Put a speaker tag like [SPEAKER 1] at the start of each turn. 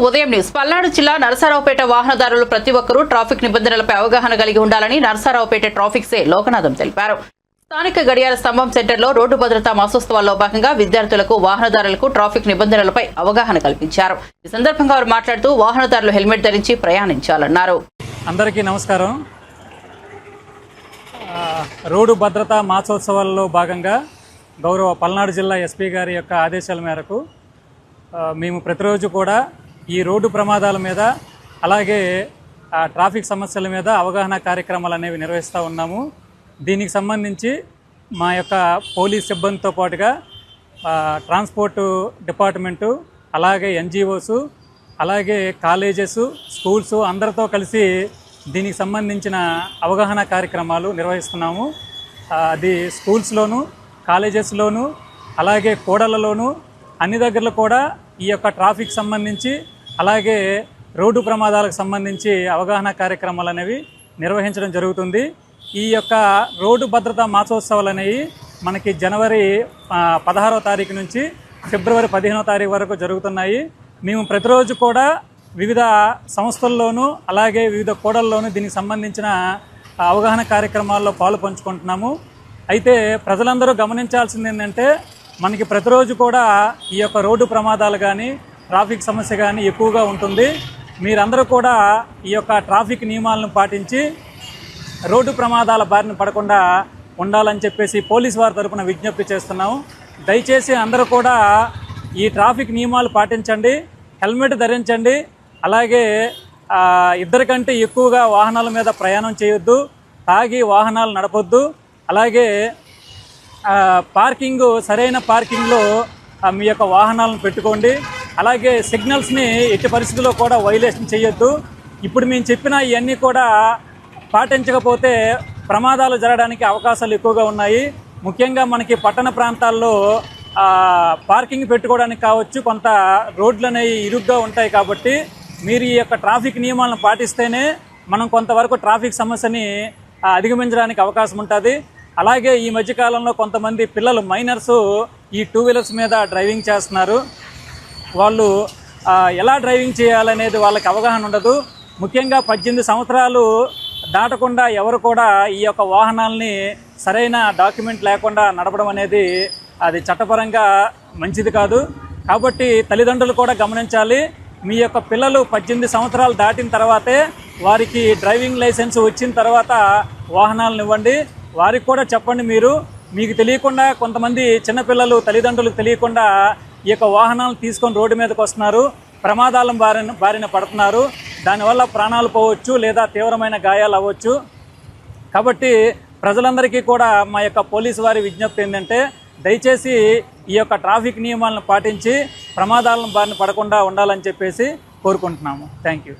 [SPEAKER 1] ఉదయం న్యూస్. పల్నాడు జిల్లా నరసరావుపేట వాహనదారులు ప్రతి ఒక్కరూ ట్రాఫిక్ నిబంధనలపై అవగాహన కలిగి ఉండాలని నరసరావుపేట ట్రాఫిక్ సే లోకనాథం తెలిపారు. స్థానిక గడియార స్తంభం సెంటర్లో రోడ్డు భద్రతా మాసోత్సవాల్లో భాగంగా విద్యార్థులకు వాహనదారులకు ట్రాఫిక్ నిబంధనలపై అవగాహన కల్పించారు. ఈ సందర్భంగా వారు మాట్లాడుతూ వాహనదారులు హెల్మెట్ ధరించి ప్రయాణించాలన్నారు.
[SPEAKER 2] అందరికీ నమస్కారం. రోడ్డు భద్రతా మాసోత్సవాల్లో భాగంగా గౌరవ పల్నాడు జిల్లా ఎస్పీ గారి యొక్క ఆదేశాల మేరకు మేము ప్రతిరోజు కూడా ఈ రోడ్డు ప్రమాదాల మీద అలాగే ట్రాఫిక్ సమస్యల మీద అవగాహన కార్యక్రమాలు అనేవి నిర్వహిస్తూ ఉన్నాము. దీనికి సంబంధించి మా యొక్క పోలీస్ సిబ్బందితో పాటుగా ట్రాన్స్పోర్ట్ డిపార్ట్మెంటు అలాగే ఎన్జిఓస్ అలాగే కాలేజెస్ స్కూల్స్ అందరితో కలిసి దీనికి సంబంధించిన అవగాహన కార్యక్రమాలు నిర్వహిస్తున్నాము. అది స్కూల్స్లోను కాలేజెస్లోను అలాగే కూడళ్లలోను అన్ని దగ్గరలో కూడా ఈ యొక్క ట్రాఫిక్ సంబంధించి అలాగే రోడ్డు ప్రమాదాలకు సంబంధించి అవగాహన కార్యక్రమాలు అనేవి నిర్వహించడం జరుగుతుంది. ఈ యొక్క రోడ్డు భద్రతా మాసోత్సవాలు అనేవి మనకి జనవరి 16వ తారీఖు నుంచి ఫిబ్రవరి 15వ తారీఖు వరకు జరుగుతున్నాయి. మేము ప్రతిరోజు కూడా వివిధ సంస్థల్లోనూ అలాగే వివిధ కూడల్లోనూ దీనికి సంబంధించిన అవగాహన కార్యక్రమాల్లో పాలు పంచుకుంటున్నాము. అయితే ప్రజలందరూ గమనించాల్సింది ఏంటంటే మనకి ప్రతిరోజు కూడా ఈ యొక్క రోడ్డు ప్రమాదాలు కానీ ట్రాఫిక్ సమస్య కానీ ఎక్కువగా ఉంటుంది. మీరందరూ కూడా ఈ యొక్క ట్రాఫిక్ నియమాలను పాటించి రోడ్డు ప్రమాదాల బారిన పడకుండా ఉండాలని చెప్పేసి పోలీసు వారి తరపున విజ్ఞప్తి చేస్తున్నాము. దయచేసి అందరూ కూడా ఈ ట్రాఫిక్ నియమాలు పాటించండి, హెల్మెట్ ధరించండి, అలాగే ఇద్దరికంటే ఎక్కువగా వాహనాల మీద ప్రయాణం చేయొద్దు, తాగి వాహనాలు నడపొద్దు, అలాగే పార్కింగ్ సరైన పార్కింగ్లో మీ యొక్క వాహనాలను పెట్టుకోండి, అలాగే సిగ్నల్స్ని ఎట్టి పరిస్థితుల్లో కూడా వైలేషన్ చేయొద్దు. ఇప్పుడు మేము చెప్పిన ఇవన్నీ కూడా పాటించకపోతే ప్రమాదాలు జరగడానికి అవకాశాలు ఎక్కువగా ఉన్నాయి. ముఖ్యంగా మనకి పట్టణ ప్రాంతాల్లో పార్కింగ్ పెట్టుకోవడానికి కావచ్చు, కొంత రోడ్లు అనేవి ఇరుగ్గా ఉంటాయి. కాబట్టి మీరు ఈ యొక్క ట్రాఫిక్ నియమాలను పాటిస్తేనే మనం కొంతవరకు ట్రాఫిక్ సమస్యని అధిగమించడానికి అవకాశం ఉంటుంది. అలాగే ఈ మధ్యకాలంలో కొంతమంది పిల్లలు మైనర్స్ ఈ 2 వీలర్స్ మీద డ్రైవింగ్ చేస్తున్నారు. వాళ్ళు ఎలా డ్రైవింగ్ చేయాలనేది వాళ్ళకి అవగాహన ఉండదు. ముఖ్యంగా 18 సంవత్సరాలు దాటకుండా ఎవరు కూడా ఈ యొక్క వాహనాలని సరైన డాక్యుమెంట్ లేకుండా నడపడం అనేది అది చట్టపరంగా మంచిది కాదు. కాబట్టి తల్లిదండ్రులు కూడా గమనించాలి. మీ యొక్క పిల్లలు 18 సంవత్సరాలు దాటిన తర్వాతే వారికి డ్రైవింగ్ లైసెన్స్ వచ్చిన తర్వాత వాహనాలను ఇవ్వండి. వారికి కూడా చెప్పండి. మీకు తెలియకుండా కొంతమంది చిన్నపిల్లలు తల్లిదండ్రులకు తెలియకుండా ఈ యొక్క వాహనాలను తీసుకొని రోడ్డు మీదకి వస్తున్నారు, ప్రమాదాల బారిన పడుతున్నారు. దానివల్ల ప్రాణాలు పోవచ్చు లేదా తీవ్రమైన గాయాలు అవ్వచ్చు. కాబట్టి ప్రజలందరికీ కూడా మా యొక్క పోలీసు వారి విజ్ఞప్తి ఏంటంటే దయచేసి ఈ యొక్క ట్రాఫిక్ నియమాలను పాటించి ప్రమాదాలను బారిన పడకుండా ఉండాలని చెప్పేసి కోరుకుంటున్నాము. Thank you.